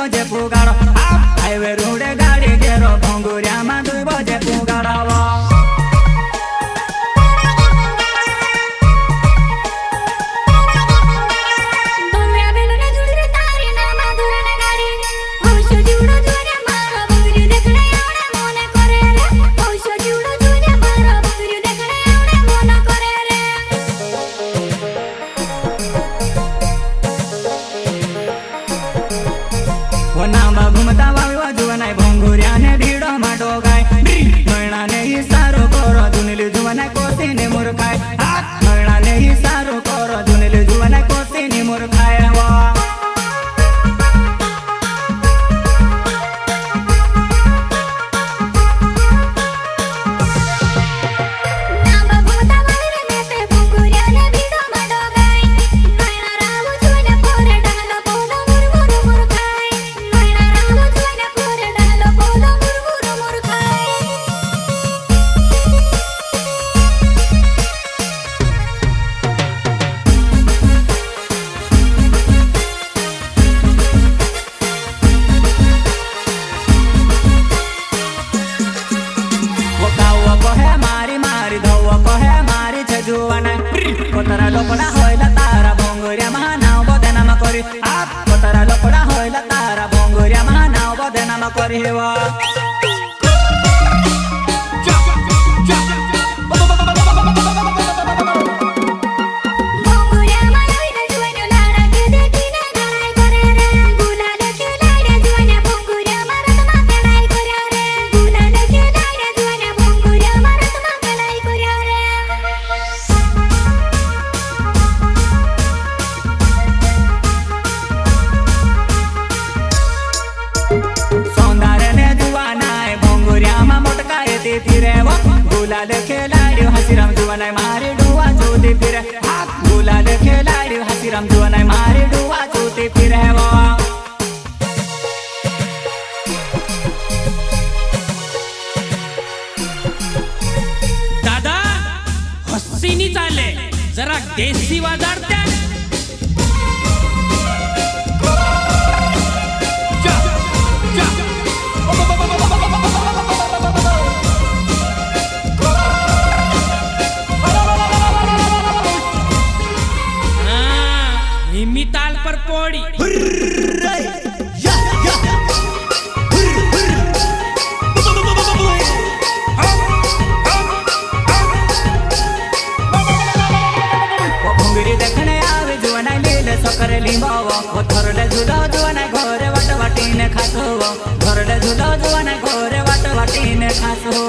बजे पुगाड़ो हाईवे रोडे गाड़ी गेरो भंगुरिया में 2 बजे पुगाड़ो घूमता वावी जुवनाय भंगुरिया ने भीड़ो में डोगाय मरना ने ही सारो करो जुनिल जुवनाय कोसी ने मुरखाय मरना ने ही सारो करो जुनिल जुवनाय कोसी ने मुरखाय कोतरा लोपड़ा होइला तारा भंगुरिया महानाव बदनाम करी कोतरा लोपड़ा होइला तारा भंगुरिया महानाव बदनाम करी हेवा गुलाल खेलाड़ी हसीराम जुवनाय मारी डुआ चूती फिरे गुलाल खेलाड़ी हसीराम जुवनाय मारी डुआ चूती फिरे दादा हस्सीनी चाले जरा देसी वाजाडते ताल पर पोड़ी भंगुरी देखने आवे जुवनाय लीले सकरे लिंबावा थरले झुलो जुवनाय घरे वाट वाटीने खासो घरले झुलो जुवनाय घरे वाट वाटीने खासो